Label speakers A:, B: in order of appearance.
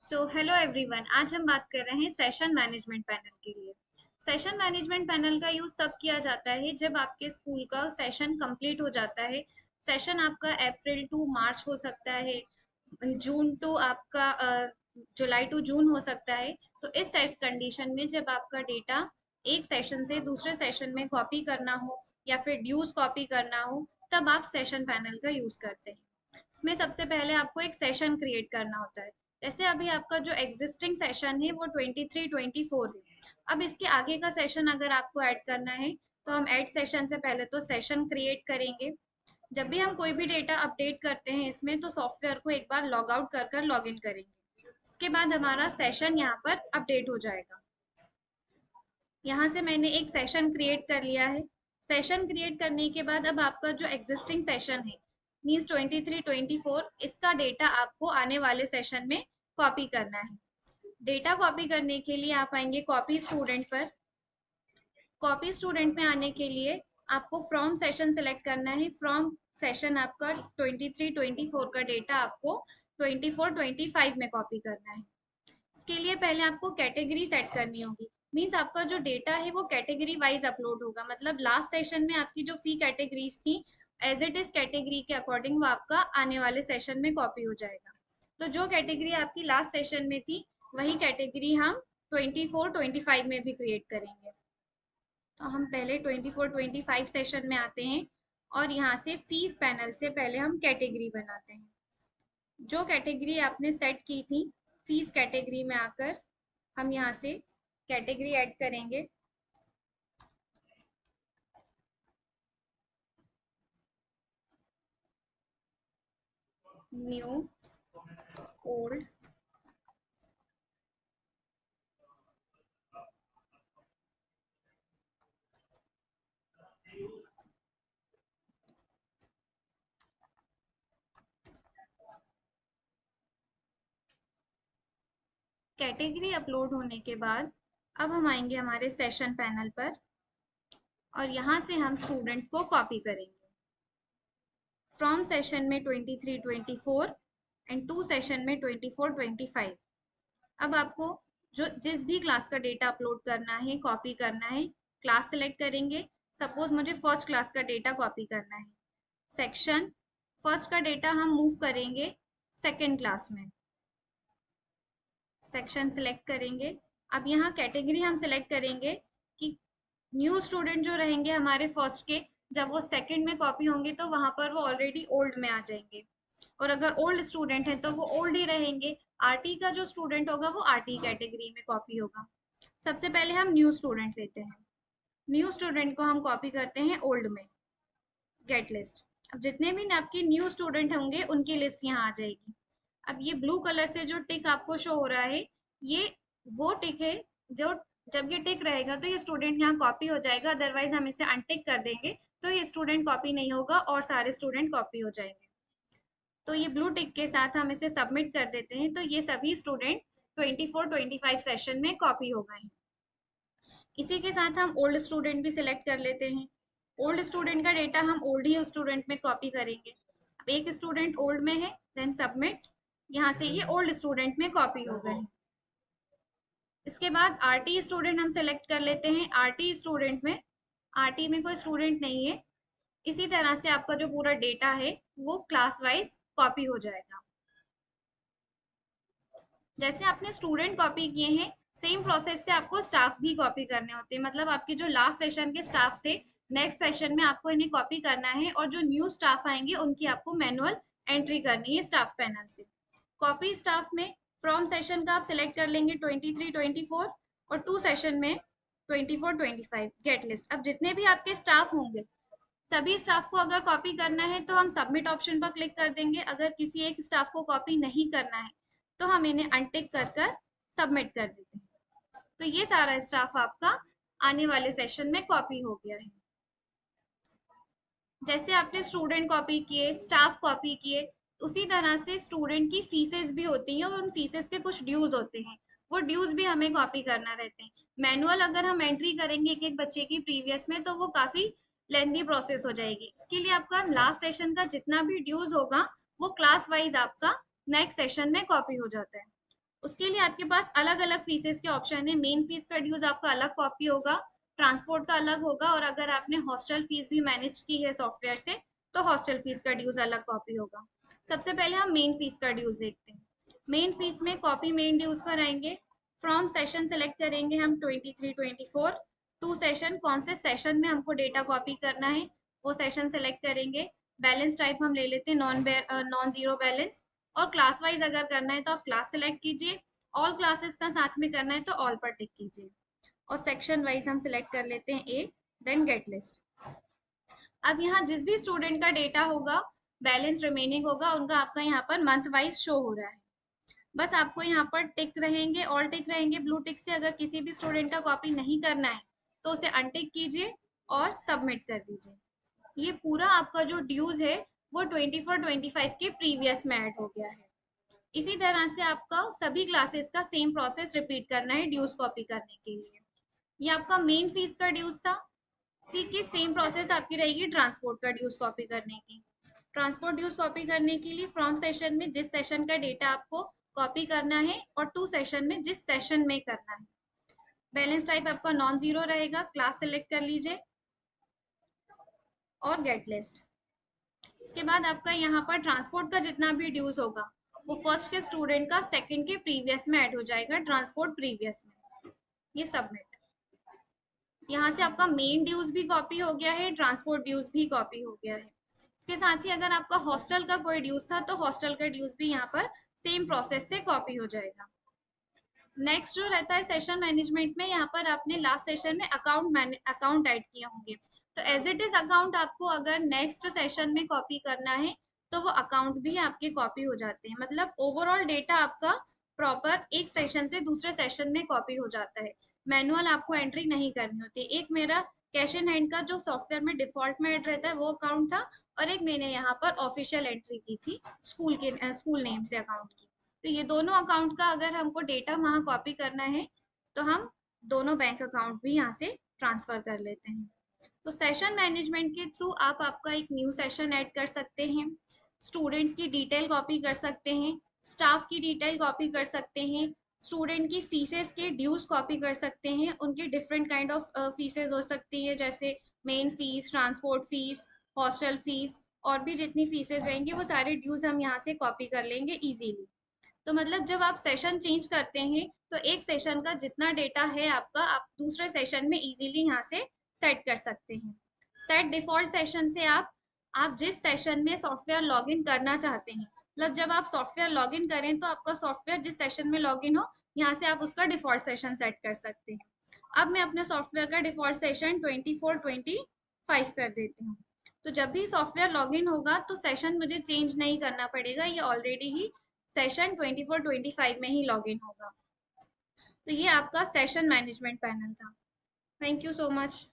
A: Hello everyone, आज हम बात कर रहे हैं सेशन मैनेजमेंट पैनल के लिए। सेशन मैनेजमेंट पैनल का यूज तब किया जाता है जब आपके स्कूल का सेशन कंप्लीट हो जाता है। सेशन आपका अप्रैल टू मार्च हो सकता है, जून टू आपका जुलाई टू जून हो सकता है। तो इस कंडीशन में जब आपका डेटा एक सेशन से दूसरे सेशन में कॉपी करना हो या फिर ड्यूज कॉपी करना हो, तब आप सेशन पैनल का यूज करते हैं। इसमें सबसे पहले आपको एक सेशन क्रिएट करना होता है। जैसे अभी आपका जो एग्जिस्टिंग सेशन है वो 23-24 है। अब इसके आगे का सेशन अगर आपको ऐड करना है तो हम ऐड सेशन से पहले तो सेशन क्रिएट करेंगे। जब भी हम कोई भी डेटा अपडेट करते हैं इसमें, तो सॉफ्टवेयर को एक बार लॉग आउट कर लॉग इन करेंगे। उसके बाद हमारा सेशन यहाँ पर अपडेट हो जाएगा। यहाँ से मैंने एक सेशन क्रिएट कर लिया है। सेशन क्रिएट करने के बाद अब आपका जो एग्जिस्टिंग सेशन है मीन्स 23-24, इसका डेटा आपको आने वाले सेशन में कॉपी करना है। डेटा कॉपी करने के लिए आप आएंगे कॉपी स्टूडेंट पर। कॉपी स्टूडेंट में आने के लिए आपको फ्रॉम सेशन सेलेक्ट करना है। फ्रॉम सेशन आपका 23-24 का डेटा आपको 24-25 में कॉपी करना है। इसके लिए पहले आपको कैटेगरी सेट करनी होगी। मीन्स आपका जो डेटा है वो कैटेगरी वाइज अपलोड होगा। मतलब लास्ट सेशन में आपकी जो फी कैटेगरीज थी, एज इट इज कैटेगरी के अकॉर्डिंग वो आपका आने वाले सेशन में कॉपी हो जाएगा। तो जो कैटेगरी आपकी लास्ट सेशन में थी वही कैटेगरी हम 24-25 में भी क्रिएट करेंगे। तो हम पहले 24-25 सेशन में आते हैं और यहाँ से फीस पैनल से पहले हम कैटेगरी बनाते हैं। जो कैटेगरी आपने सेट की थी, फीस कैटेगरी में आकर हम यहाँ से कैटेगरी ऐड करेंगे। न्यू, ओल्ड, कैटेगरी अपलोड होने के बाद अब हम आएंगे हमारे सेशन पैनल पर और यहाँ से हम स्टूडेंट को कॉपी करेंगे। फ्रॉम सेशन में 23-24 एंड टू सेशन में 24-25। अब आपको जो जिस भी क्लास का डेटा अपलोड करना है, कॉपी करना है, क्लास सेलेक्ट करेंगे। सपोज मुझे फर्स्ट क्लास का डेटा कॉपी करना है। सेक्शन, फर्स्ट का डेटा हम मूव करेंगे सेकेंड क्लास में। सेक्शन सिलेक्ट करेंगे। अब यहाँ कैटेगरी हम सिलेक्ट करेंगे कि न्यू स्टूडेंट जो रहेंगे हमारे फर्स्ट के, जब वो सेकंड में कॉपी होंगे तो वहां पर वो ऑलरेडी ओल्ड में आ जाएंगे। और अगर ओल्ड स्टूडेंट है तो वो ओल्ड ही रहेंगे। आरटी का जो स्टूडेंट होगा वो आरटी कैटेगरी में कॉपी होगा। सबसे पहले हम न्यू स्टूडेंट लेते हैं। न्यू स्टूडेंट को हम कॉपी करते हैं ओल्ड में। Gate list. अब जितने भी आपके न्यू स्टूडेंट होंगे उनकी लिस्ट यहाँ आ जाएगी। अब ये ब्लू कलर से जो टिक आपको शो हो रहा है, ये वो टिक है जो जब ये टिक रहेगा तो ये स्टूडेंट यहाँ कॉपी हो जाएगा। अदरवाइज हम इसे अनटिक कर देंगे तो ये स्टूडेंट कॉपी नहीं होगा और सारे स्टूडेंट कॉपी हो जाएंगे। तो ये ब्लू टिक के साथ हम इसे सबमिट कर देते हैं, तो ये सभी स्टूडेंट 24-25 सेशन में कॉपी हो गए हैं। इसी के साथ हम ओल्ड स्टूडेंट भी सिलेक्ट कर लेते हैं। ओल्ड स्टूडेंट का डेटा हम ओल्ड ही स्टूडेंट में कॉपी करेंगे। अब एक स्टूडेंट ओल्ड में है, देन सबमिट। यहाँ से ये ओल्ड स्टूडेंट में कॉपी हो गए। इसके बाद आरटी स्टूडेंट हम सेलेक्ट कर लेते हैं। आरटी स्टूडेंट में, आरटी में कोई स्टूडेंट नहीं है। इसी तरह से आपका जो पूरा डेटा है वो क्लास वाइज कॉपी हो जाएगा। जैसे आपने स्टूडेंट कॉपी किए हैं, सेम प्रोसेस से आपको स्टाफ भी कॉपी करने होते हैं। मतलब आपके जो लास्ट सेशन के स्टाफ थे, नेक्स्ट सेशन में आपको इन्हें कॉपी करना है और जो न्यू स्टाफ आएंगे उनकी आपको मैनुअल एंट्री करनी है स्टाफ पैनल से। कॉपी स्टाफ में फ्रॉम सेशन का आप सिलेक्ट कर लेंगे 23-24 और टू सेशन में 24-25। Gate list. अब जितने भी आपके स्टाफ होंगे सभी स्टाफ को अगर कॉपी करना है तो हम सबमिट ऑप्शन पर क्लिक कर देंगे। अगर किसी एक स्टाफ को कॉपी नहीं करना है तो हम इन्हें अनटिक कर सबमिट कर देते हैं। तो ये सारा स्टाफ आपका आने वाले सेशन में कॉपी हो गया है। जैसे आपने स्टूडेंट कॉपी किए, स्टाफ कॉपी किए, उसी तरह से स्टूडेंट की फीसेस भी होती हैं और उन फीसेस के कुछ ड्यूज होते हैं। वो ड्यूज भी हमें कॉपी करना रहते हैं। मैनुअल अगर हम एंट्री करेंगे एक एक बच्चे की प्रीवियस में तो वो काफी लेंथी प्रोसेस हो जाएगी। इसके लिए आपका लास्ट सेशन का जितना भी ड्यूज होगा वो क्लास वाइज आपका नेक्स्ट सेशन में कॉपी हो जाता है। उसके लिए आपके पास अलग अलग फीसेस के ऑप्शन है। मेन फीस का ड्यूज आपका अलग कॉपी होगा, ट्रांसपोर्ट का अलग होगा, और अगर आपने हॉस्टल फीस भी मैनेज की है सॉफ्टवेयर से तो हॉस्टल फीस का ड्यूज अलग कॉपी होगा। सबसे पहले हम मेन फीस का ड्यूज देखते हैं। मेन फीस में कॉपी मेन ड्यूज पर आएंगे। फ्रॉम सेशन सेलेक्ट करेंगे हम 23 24, टू सेशन, कौन से सेशन में हमको डेटा कॉपी करना है वो सेशन सेलेक्ट करेंगे। बैलेंस टाइप हम ले लेते हैं नॉन जीरो बैलेंस, और क्लास वाइज अगर करना है तो आप क्लास सेलेक्ट कीजिए, ऑल क्लासेस का साथ में करना है तो ऑल पर टिक कीजिए, और सेक्शन वाइज हम सिलेक्ट कर लेते हैं ए, देन गेट लिस्ट। अब यहाँ जिस भी स्टूडेंट का डेटा होगा, बैलेंस रिमेनिंग होगा, उनका आपका यहाँ पर मंथ वाइज शो हो रहा है। बस आपको यहाँ पर टिक रहेंगे, ऑल टिक रहेंगे ब्लू टिक से। अगर किसी भी स्टूडेंट का कॉपी नहीं करना है तो उसे अनटिक कीजिए और सबमिट कर दीजिए। ये पूरा आपका जो ड्यूज है वो 24-25 के प्रीवियस में ऐड हो गया है। इसी तरह से आपका सभी क्लासेस का सेम प्रोसेस रिपीट करना है ड्यूज कॉपी करने के लिए। ये आपका मेन फीस का ड्यूज था। सी की सेम प्रोसेस आपकी रहेगी ट्रांसपोर्ट का ड्यूज कॉपी करने की। ट्रांसपोर्ट ड्यूज कॉपी करने के लिए फ्रॉम सेशन में जिस सेशन का डेटा आपको कॉपी करना है, और टू सेशन में जिस सेशन में करना है। बैलेंस टाइप आपका नॉन जीरो रहेगा, क्लास सेलेक्ट कर लीजिए और गेट लिस्ट। इसके बाद आपका यहाँ पर ट्रांसपोर्ट का जितना भी ड्यूज होगा वो फर्स्ट के स्टूडेंट का सेकंड के प्रीवियस में ऐड हो जाएगा, ट्रांसपोर्ट प्रीवियस में। ये सबमिट। यहाँ से आपका मेन ड्यूज भी कॉपी हो गया है, ट्रांसपोर्ट ड्यूज भी कॉपी हो गया है। इसके साथ ही अगर आपका हॉस्टल का कोई ड्यूज था तो हॉस्टल का ड्यूज भी यहाँ पर सेम प्रोसेस से कॉपी हो जाएगा। नेक्स्ट जो रहता है सेशन मैनेजमेंट में, यहाँ पर आपने लास्ट सेशन में अकाउंट ऐड किए होंगे, तो एज इट इज अकाउंट आपको अगर नेक्स्ट सेशन में कॉपी करना है तो वो अकाउंट भी आपके कॉपी हो जाते हैं। मतलब ओवरऑल डेटा आपका प्रॉपर एक सेशन से दूसरे सेशन में कॉपी हो जाता है। मैनुअल आपको एंट्री नहीं करनी होती। एक मेरा कैश इन हैंड का जो सॉफ्टवेयर में डिफॉल्ट में ऐड रहता है वो अकाउंट था, और एक मैंने यहाँ पर ऑफिशियल एंट्री की थी स्कूल नेम से अकाउंट की। तो ये दोनों अकाउंट का अगर हमको डेटा वहां कॉपी करना है तो हम दोनों बैंक अकाउंट भी यहाँ से ट्रांसफर कर लेते हैं। तो सेशन मैनेजमेंट के थ्रू आप आपका एक न्यू सेशन ऐड कर सकते हैं, स्टूडेंट्स की डिटेल कॉपी कर सकते हैं, स्टाफ की डिटेल कॉपी कर सकते हैं, स्टूडेंट की फीसेस के ड्यूज कॉपी कर सकते हैं। उनकी डिफरेंट काइंड ऑफ फीसेस हो सकती हैं, जैसे main fees, transport fees, hostel fees, और भी जितनी फीसेस रहेंगी वो सारे ड्यूज हम यहाँ से कॉपी कर लेंगे इजीली। तो मतलब जब आप सेशन चेंज करते हैं तो एक सेशन का जितना डेटा है आपका, आप दूसरे सेशन में इजीली यहाँ से सेट कर सकते हैं। सेट डिफॉल्ट सेशन से आप जिस सेशन में सॉफ्टवेयर लॉगिन करना चाहते हैं, मतलब जब आप सॉफ्टवेयर लॉगिन करें तो आपका सॉफ्टवेयर जिस सेशन में लॉगिन हो, यहाँ से आप उसका डिफॉल्ट सेशन सेट कर सकते हैं। अब मैं अपने सॉफ्टवेयर का डिफॉल्ट सेशन 24-25 कर देती हूँ। तो जब भी सॉफ्टवेयर लॉगिन होगा तो सेशन मुझे चेंज नहीं करना पड़ेगा, ये ऑलरेडी ही सेशन 24-25 में ही लॉगिन होगा। तो ये आपका सेशन मैनेजमेंट पैनल था। Thank you so much.